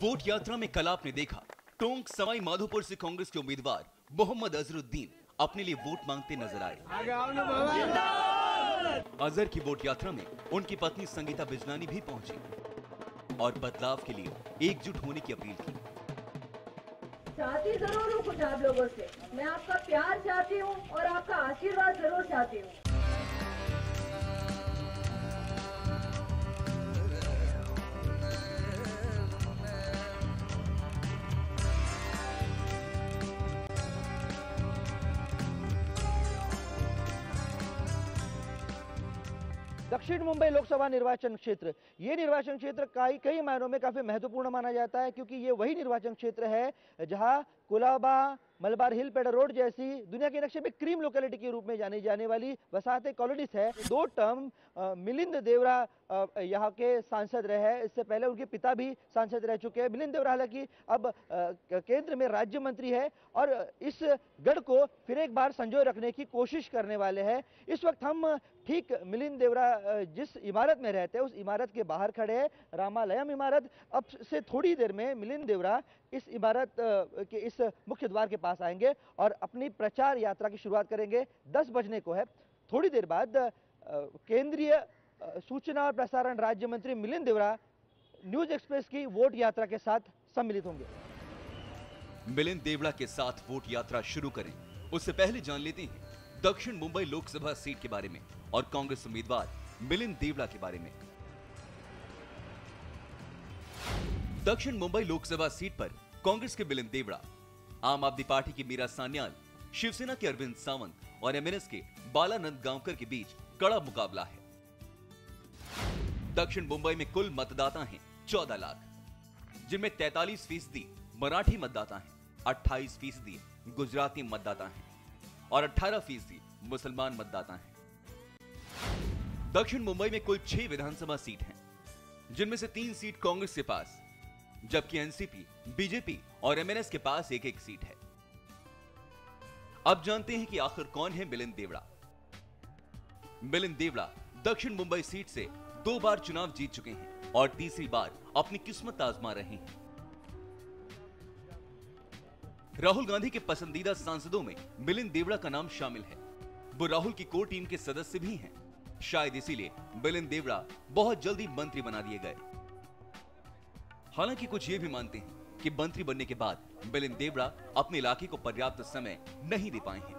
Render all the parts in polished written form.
Vote यात्रा में कल आपने देखा टोंक सवाई माधोपुर से कांग्रेस के उम्मीदवार मोहम्मद अजहरुद्दीन अपने लिए वोट मांगते नजर आए। अजहर की वोट यात्रा में उनकी पत्नी संगीता बिजलानी भी पहुंची और बदलाव के लिए एकजुट होने की अपील की। चाहती जरूर हूँ कुछ आप लोगों से, मैं आपका प्यार चाहती हूँ और आपका आशीर्वाद जरूर चाहती हूँ। दक्षिण मुंबई लोकसभा निर्वाचन क्षेत्र, ये निर्वाचन क्षेत्र कई मायनों में काफी महत्वपूर्ण माना जाता है, क्योंकि ये वही निर्वाचन क्षेत्र है जहां कोलाबा, मलबार हिल, पेडर रोड जैसी दुनिया के नक्शे में क्रीम लोकेलिटी के रूप में जानी जाने वाली वसाहतें कॉलोनीज है। 2 टर्म मिलिंद देवरा यहाँ के सांसद रहे हैं। इससे पहले उनके पिता भी सांसद रह चुके हैं। मिलिंद देवरा हालांकि अब केंद्र में राज्य मंत्री है और इस गढ़ को फिर एक बार संजोए रखने की कोशिश करने वाले हैं। इस वक्त हम ठीक मिलिंद देवरा जिस इमारत में रहते हैं उस इमारत के बाहर खड़े हैं, रामालयम इमारत। अब से थोड़ी देर में मिलिंद देवरा इस इमारत के इस मुख्य द्वार के पास आएंगे और अपनी प्रचार यात्रा की शुरुआत करेंगे। 10 बजने को है। थोड़ी देर बाद केंद्रीय सूचना और प्रसारण राज्य मंत्री मिलिंद देवरा न्यूज एक्सप्रेस की वोट यात्रा के साथ सम्मिलित होंगे। मिलिंद देवरा के साथ वोट यात्रा शुरू करें उससे पहले जान लेते हैं दक्षिण मुंबई लोकसभा सीट के बारे में और कांग्रेस उम्मीदवार मिलिंद देवरा के बारे में। दक्षिण मुंबई लोकसभा सीट पर कांग्रेस के मिलिंद देवरा, आम आदमी पार्टी की मीरा सान्याल, शिवसेना के अरविंद सावंत और एमएनएस के बालानंद गांवकर के बीच कड़ा मुकाबला है। दक्षिण मुंबई में कुल मतदाता हैं 14 लाख, जिनमें 43% मराठी मतदाता हैं, 28% गुजराती मतदाता हैं और 18% मुसलमान मतदाता हैं। दक्षिण मुंबई में कुल 6 विधानसभा सीट हैं, जिनमें से 3 सीट कांग्रेस के पास, जबकि एनसीपी, बीजेपी और एमएनएस के पास एक सीट है। अब जानते हैं कि आखिर कौन है मिलिंद देवरा। मिलिंद देवरा दक्षिण मुंबई सीट से 2 बार चुनाव जीत चुके हैं और तीसरी बार अपनी किस्मत आजमा रहे हैं। राहुल गांधी के पसंदीदा सांसदों में मिलिंद देवरा का नाम शामिल है। वो राहुल की कोर टीम के सदस्य भी हैं। शायद इसीलिए मिलिंद देवरा बहुत जल्दी मंत्री बना दिए गए। हालांकि कुछ ये भी मानते हैं कि मंत्री बनने के बाद मिलिंद देवरा अपने इलाके को पर्याप्त समय नहीं दे पाए हैं।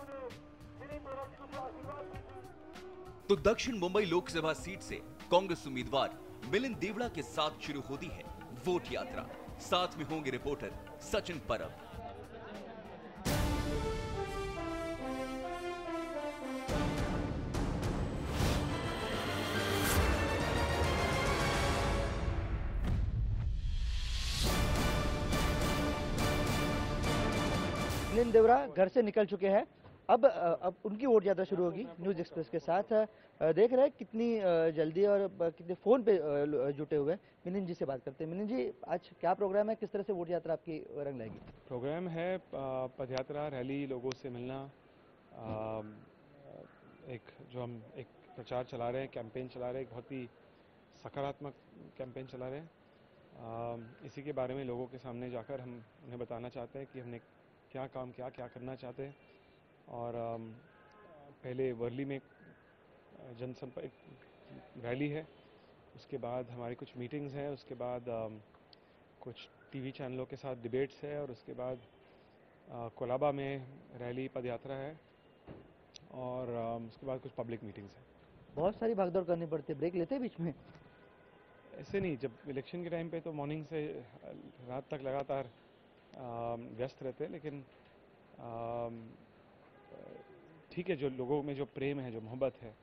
तो दक्षिण मुंबई लोकसभा सीट से कांग्रेस उम्मीदवार मिलिंद देवरा के साथ शुरू होती है वोट यात्रा। साथ में होंगे रिपोर्टर सचिन परब। मिलिंद देवरा घर से निकल चुके हैं। अब उनकी वोट यात्रा शुरू होगी न्यूज एक्सप्रेस के साथ। देख रहे हैं कितनी जल्दी और कितने फोन पे जुटे हुए हैं। मिलिंद जी से बात करते हैं। मिलिंद जी, आज क्या प्रोग्राम है, किस तरह से वोट यात्रा आपकी रंग लाएगी? प्रोग्राम है पदयात्रा, रैली, लोगों से मिलना, एक प्रचार चला रहे हैं, कैंपेन चला रहे हैं, एक बहुत ही सकारात्मक कैंपेन चला रहे हैं। इसी के बारे में लोगों के सामने जाकर हम उन्हें बताना चाहते हैं कि हमने क्या काम किया, क्या करना चाहते हैं। और पहले वर्ली में जनसंपर्क रैली है, उसके बाद हमारी कुछ मीटिंग्स हैं, उसके बाद कुछ टीवी चैनलों के साथ डिबेट्स है और उसके बाद कोलाबा में रैली, पदयात्रा है और उसके बाद कुछ पब्लिक मीटिंग्स हैं। बहुत सारी भागदौड़ करनी पड़ती है, ब्रेक लेते हैं बीच में? ऐसे नहीं, जब इलेक्शन के टाइम पे तो मॉर्निंग से रात तक लगातार व्यस्त रहते हैं, लेकिन ठीक है, जो लोगों में जो प्रेम है, जो मोहब्बत है,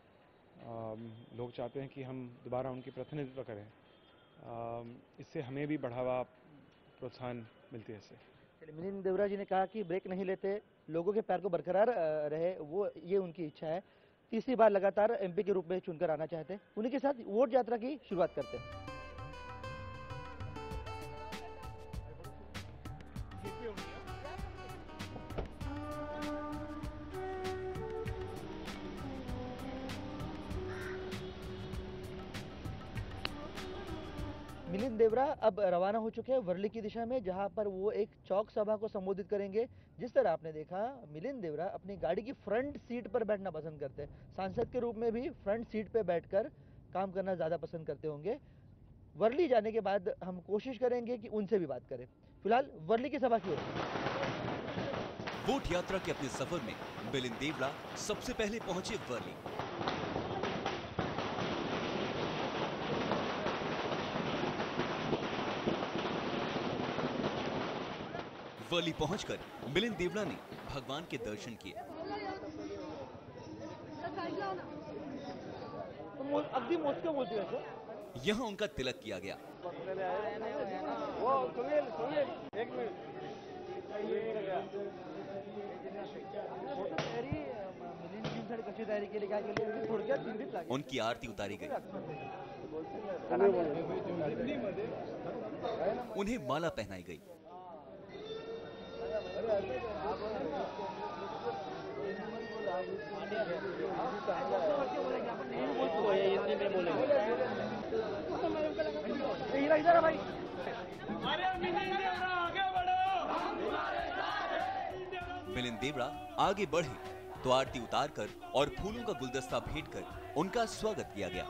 लोग चाहते हैं कि हम दोबारा उनकी प्रतिनिधित्व करें। इससे हमें भी बढ़ावा, प्रोत्साहन मिलती है इससे। मिलिंद देवरा जी ने कहा कि ब्रेक नहीं लेते, लोगों के पैर को बरकरार रहे, वो ये उनकी इच्छा है। तीसरी बार लगातार एमपी के रूप में चुनकर आना चाहते हैं। उन्हीं के साथ वोट यात्रा की शुरुआत करते हैं। मिलिंद देवरा अब रवाना हो चुके हैं वर्ली की दिशा में, जहां पर वो एक चौक सभा को संबोधित करेंगे। जिस तरह आपने देखा, मिलिंद देवरा अपनी गाड़ी की फ्रंट सीट पर बैठना पसंद करते हैं। सांसद के रूप में भी फ्रंट सीट पर बैठकर काम करना ज़्यादा पसंद करते होंगे। वर्ली जाने के बाद हम कोशिश करेंगे कि उनसे भी बात करें। फिलहाल वर्ली की सभा की ओर। वोट यात्रा के अपने सफर में मिलिंद देवरा सबसे पहले पहुंचे वर्ली। वर्ली पहुंचकर मिलिंद देवरा ने भगवान के दर्शन किए। अगदी मोजके बोलते हैं। यहाँ उनका तिलक किया गया। उनकी आरती उतारी गई। उन्हें माला पहनाई गई। इधर भाई, मिलिंद देवरा आगे बढ़े तो आरती उतारकर और फूलों का गुलदस्ता भेंट कर उनका स्वागत किया गया।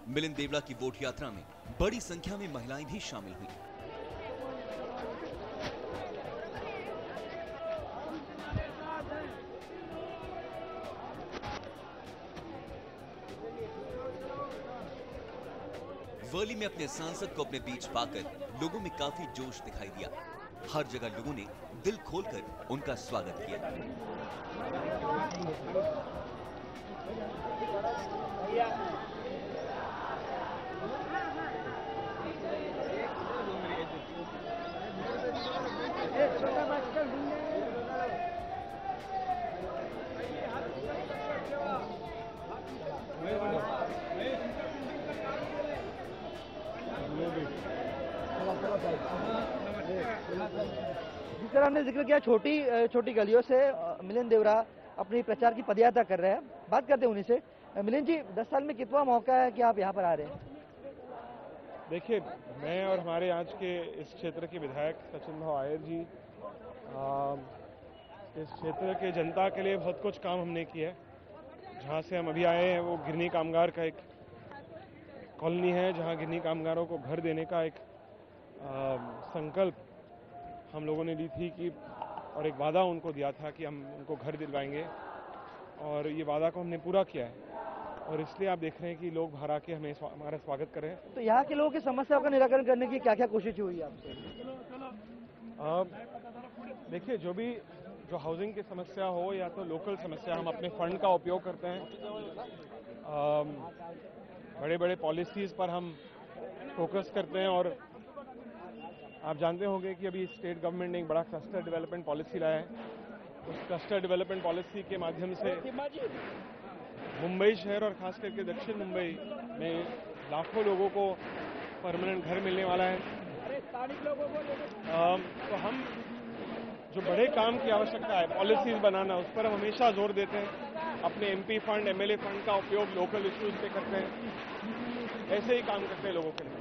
मिलिंद देवरा की वोट यात्रा में बड़ी संख्या में महिलाएं भी शामिल हुई। वर्ली में अपने सांसद को अपने बीच पाकर लोगों में काफी जोश दिखाई दिया। हर जगह लोगों ने दिल खोलकर उनका स्वागत किया। जिस तरह हमने जिक्र किया, छोटी गलियों से मिलिंद देवरा अपनी प्रचार की पदयात्रा कर रहे हैं। बात करते हैं उन्हीं से। मिलिंद जी, 10 साल में कितना मौका है कि आप यहाँ पर आ रहे हैं? देखिए, मैं और हमारे आज के इस क्षेत्र के विधायक सचिन भाव आयर जी इस क्षेत्र के जनता के लिए बहुत कुछ काम हमने किया है। जहाँ से हम अभी आए हैं वो गिरनी कामगार का एक कॉलोनी है, जहाँ गिरनी कामगारों को घर देने का एक संकल्प हम लोगों ने ली थी कि, और एक वादा उनको दिया था कि हम उनको घर दिलवाएंगे, और ये वादा को हमने पूरा किया है। और इसलिए आप देख रहे हैं कि लोग बाहर आके हमारा स्वागत कर रहे हैं। तो यहाँ के लोगों की समस्याओं का निराकरण करने की क्या क्या कोशिश हुई है आपसे? देखिए, जो हाउसिंग की समस्या हो या तो लोकल समस्या, हम अपने फंड का उपयोग करते हैं। बड़े बड़े पॉलिसीज पर हम फोकस करते हैं। और आप जानते होंगे कि अभी स्टेट गवर्नमेंट ने एक बड़ा क्लस्टर डेवलपमेंट पॉलिसी लाया है। उस क्लस्टर डेवलपमेंट पॉलिसी के माध्यम से मुंबई शहर और खास करके दक्षिण मुंबई में लाखों लोगों को परमानेंट घर मिलने वाला है। तो हम जो बड़े काम की आवश्यकता है, पॉलिसीज बनाना, उस पर हम हमेशा जोर देते हैं। अपने MP फंड, MLA फंड का उपयोग लोकल इश्यूज पे करते हैं। ऐसे ही काम करते हैं लोगों के लिए।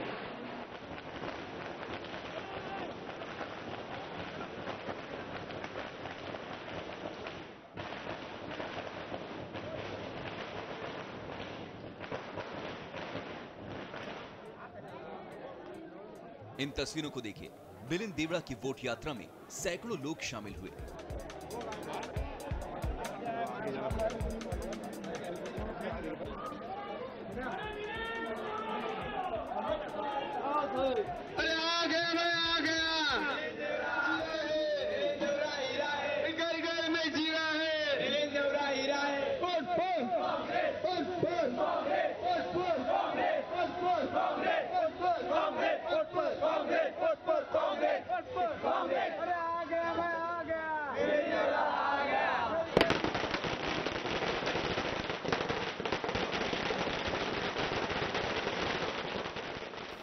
इन तस्वीरों को देखिए। मिलिंद देवरा की वोट यात्रा में सैकड़ों लोग शामिल हुए। अरे आ गया, मैं आ गया। घर घर में जीरा है, मिलिंद देवरा हीरा है।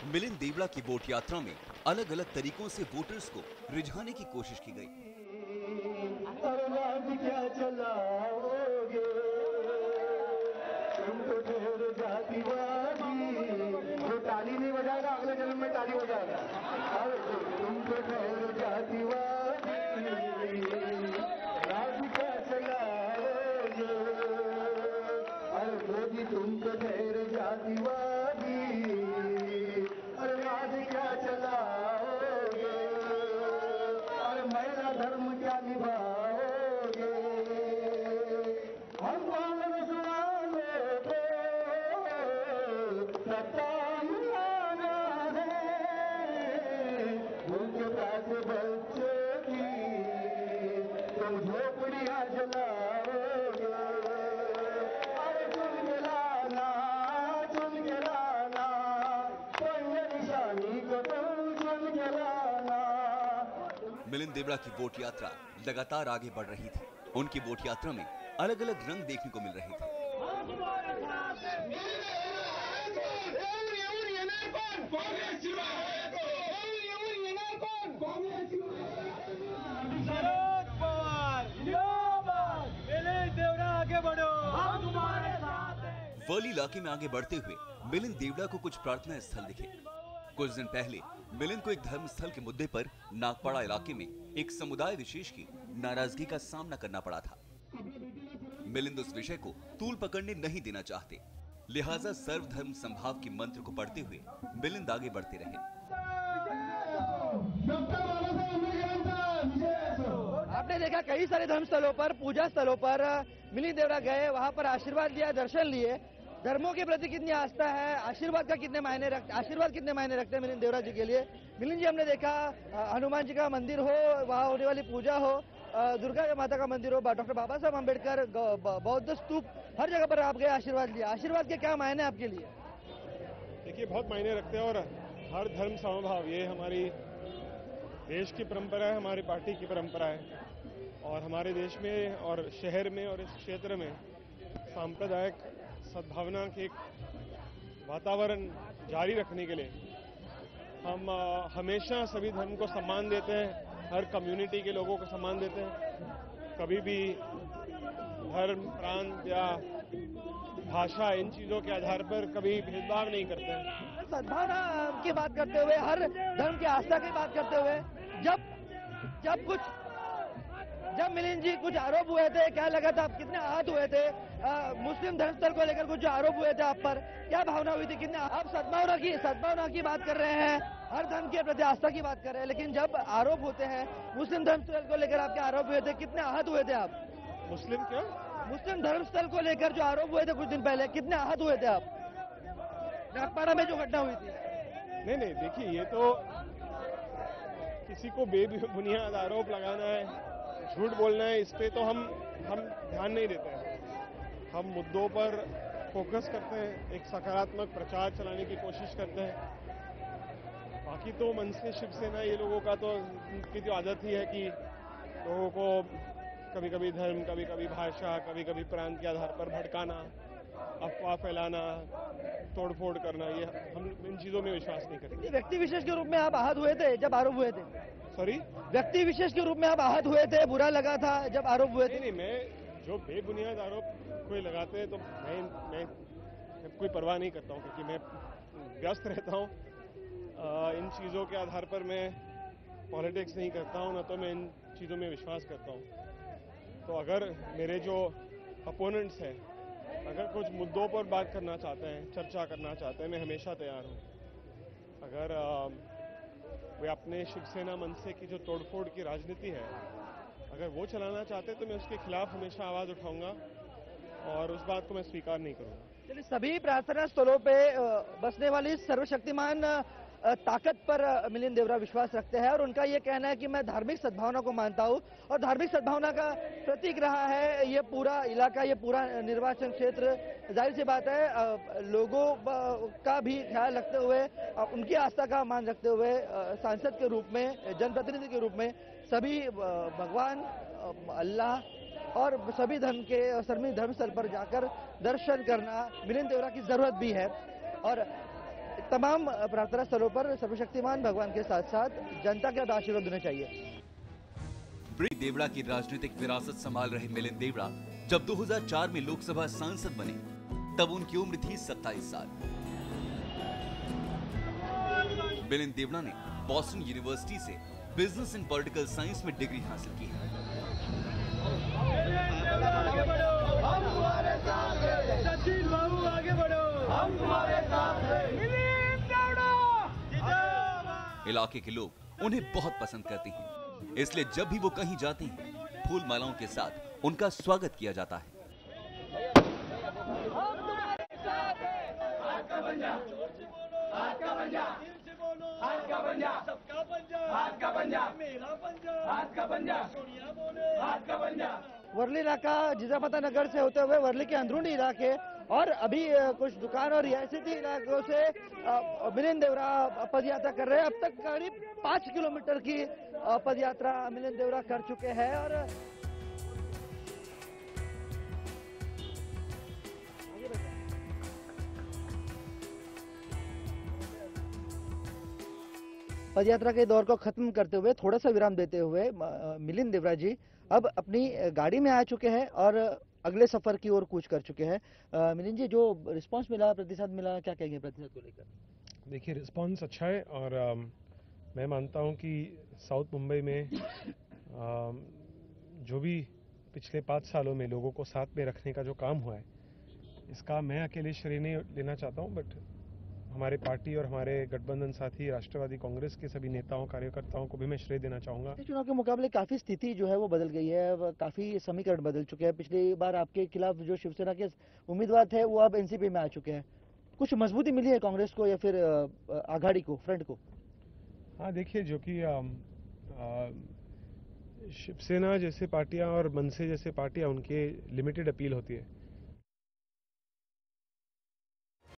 मिलिंद देवड़ा की वोट यात्रा में अलग अलग तरीकों से वोटर्स को रिझाने की कोशिश की गई। क्या चलाओगे तुम तो ढेर जातिवादी, जो ताली नहीं बजाएगा अगले जन्म में ताली बजाएगा। तुम तो ढेर जातिवादी, राज क्या चलाओगे, अरे मोदी तुम तो ढेर जातिवादी, अरे राज क्या चलाओगे, अरे महिला धर्म क्या निभाओगे, हम कौन सुनाने को सत्ता मिलाना है, उनके पास बच्चे की तुम झोपड़ियाँ जलाओगे, अरे चुन के लाना कोई निशानी को तुम चुन के लाना। मिलिंद देवड़ा की वोट यात्रा लगातार आगे बढ़ रही थी। उनकी वोट यात्रा में अलग अलग रंग देखने को मिल रहे थे। वर्ली इलाके में आगे बढ़ते हुए मिलिंद देवड़ा को कुछ प्रार्थना स्थल दिखे। कुछ दिन पहले मिलिंद को एक धर्म स्थल के मुद्दे पर नागपाड़ा इलाके में एक समुदाय विशेष की नाराजगी का सामना करना पड़ा था। मिलिंद उस विषय को तूल पकड़ने नहीं देना चाहते, लिहाजा सर्वधर्म संभाव के मंत्र को पढ़ते हुए मिलिंद आगे बढ़ते रहे। आपने देखा कई सारे धर्म स्थलों पर, पूजा स्थलों पर मिलिंद देवड़ा गए, वहां पर आशीर्वाद लिया, दर्शन लिए। धर्मों के प्रति कितनी आस्था है, आशीर्वाद कितने मायने रखते हैं मिलिंद देवड़ा जी के लिए। मिलिंद जी, हमने देखा हनुमान जी का मंदिर हो, वहाँ होने वाली पूजा हो, दुर्गा माता का मंदिर हो, डॉक्टर बाबा साहब अम्बेडकर बौद्ध स्तूप, हर जगह पर आप गए, आशीर्वाद लिया। आशीर्वाद के क्या मायने आपके लिए? देखिए, बहुत मायने रखते हैं और हर धर्म समभाव, ये हमारी देश की परंपरा है, हमारी पार्टी की परंपरा है। और हमारे देश में और शहर में और इस क्षेत्र में सांप्रदायिक सद्भावना के एक वातावरण जारी रखने के लिए हम हमेशा सभी धर्म को सम्मान देते हैं, हर कम्युनिटी के लोगों को सम्मान देते हैं। कभी भी धर्म, प्रांत या भाषा, इन चीजों के आधार पर कभी भेदभाव नहीं करते हैं। सद्भावना की बात करते हुए, हर धर्म की आस्था की बात करते हुए, जब मिलिंद जी कुछ आरोप हुए थे, क्या लगा था, आप कितने आहत हुए थे? मुस्लिम धर्म स्थल को लेकर कुछ जो आरोप हुए थे आप पर, क्या भावना हुई थी? कितने आप सद्भावना की बात कर रहे हैं, हर धर्म के प्रति आस्था की बात कर रहे हैं, लेकिन जब आरोप होते हैं मुस्लिम धर्म स्थल को लेकर, आपके आरोप हुए थे, कितने आहत हुए थे आप? मुस्लिम धर्म स्थल को लेकर जो आरोप हुए थे कुछ दिन पहले, कितने आहत हुए थे आप? नागपाड़ा में जो घटना हुई थी। नहीं, देखिए, ये तो किसी को बेबुनियाद आरोप लगाना है, झूठ बोलना है, इस पे तो हम ध्यान नहीं देते हैं। हम मुद्दों पर फोकस करते हैं, एक सकारात्मक प्रचार चलाने की कोशिश करते हैं। बाकी तो मन से शिवसेना, ये लोगों का तो उनकी जो आदत ही है कि लोगों को कभी कभी धर्म, कभी कभी भाषा, कभी कभी प्रांत के आधार पर भड़काना, अफवाह फैलाना, तोड़फोड़ करना, ये हम इन चीजों में विश्वास नहीं करते। व्यक्ति विशेष के रूप में आप आहत हुए थे जब आरोप हुए थे? सॉरी, व्यक्ति विशेष के रूप में आप आहत हुए थे, बुरा लगा था जब आरोप हुए थे? नहीं, मैं जो बेबुनियाद आरोप कोई लगाते हैं तो मैं कोई परवाह नहीं करता हूँ, क्योंकि मैं व्यस्त रहता हूँ। इन चीज़ों के आधार पर मैं पॉलिटिक्स नहीं करता हूँ, ना तो मैं इन चीज़ों में विश्वास करता हूँ। तो अगर मेरे जो अपोनेंट्स हैं, अगर कुछ मुद्दों पर बात करना चाहते हैं, चर्चा करना चाहते हैं, मैं हमेशा तैयार हूँ। अगर वे अपने शिवसेना मनसे की जो तोड़फोड़ की राजनीति है, अगर वो चलाना चाहते हैं तो मैं उसके खिलाफ हमेशा आवाज उठाऊंगा और उस बात को मैं स्वीकार नहीं करूंगा। चलिए, सभी प्रार्थना स्थलों पे बसने वाली सर्वशक्तिमान ताकत पर मिलिंद देवड़ा विश्वास रखते हैं और उनका ये कहना है कि मैं धार्मिक सद्भावना को मानता हूँ और धार्मिक सद्भावना का प्रतीक रहा है ये पूरा इलाका, ये पूरा निर्वाचन क्षेत्र। जाहिर सी बात है, लोगों का भी ख्याल रखते हुए, उनकी आस्था का मान रखते हुए सांसद के रूप में, जनप्रतिनिधि के रूप में सभी भगवान, अल्लाह और सभी धर्म स्थल पर जाकर दर्शन करना मिलिंद देवड़ा की जरूरत भी है। और तमाम प्रार्थना स्थलों पर सर्वशक्तिमान भगवान के साथ साथ जनता के आशीर्वाद होने चाहिए। मिलिंद देवड़ा की राजनीतिक विरासत संभाल रहे मिलिंद देवड़ा जब 2004 में लोकसभा सांसद बने तब उनकी उम्र थी 27 साल। मिलिंद देवड़ा ने बॉस्टन यूनिवर्सिटी से बिजनेस एंड पॉलिटिकल साइंस में डिग्री हासिल की है। इलाके के लोग उन्हें बहुत पसंद करते हैं, इसलिए जब भी वो कहीं जाते हैं फूल मालाओं के साथ उनका स्वागत किया जाता है। वर्ली इलाका जिजापता नगर से होते हुए वर्ली के अंदरूनी इलाके और अभी कुछ दुकान और रियासती इलाकों से मिलिंद देवड़ा पद यात्रा कर रहे हैं। अब तक करीब 5 किलोमीटर की पद यात्रा मिलिंद देवड़ा कर चुके हैं और पदयात्रा के दौर को खत्म करते हुए थोड़ा सा विराम देते हुए मिलिंद देवड़ा जी अब अपनी गाड़ी में आ चुके हैं और अगले सफर की ओर कूच कर चुके हैं। मिलिंद जी, जो रिस्पांस मिला, प्रतिशत मिला, क्या कहेंगे प्रतिशत को लेकर? देखिए, रिस्पांस अच्छा है और मैं मानता हूं कि साउथ मुंबई में जो भी पिछले 5 सालों में लोगों को साथ में रखने का जो काम हुआ है, इसका मैं अकेले श्रेय नहीं लेना चाहता हूं, बट हमारे पार्टी और हमारे गठबंधन साथी राष्ट्रवादी कांग्रेस के सभी नेताओं कार्यकर्ताओं को भी मैं श्रेय देना चाहूंगा। चुनाव के मुकाबले काफी स्थिति जो है वो बदल गई है, काफी समीकरण बदल चुके हैं। पिछली बार आपके खिलाफ जो शिवसेना के उम्मीदवार थे वो अब एनसीपी में आ चुके हैं। कुछ मजबूती मिली है कांग्रेस को या फिर आघाड़ी को, फ्रंट को? हाँ, देखिए, जो कि शिवसेना जैसे पार्टियां और मनसे जैसे पार्टियां, उनके लिमिटेड अपील होती है।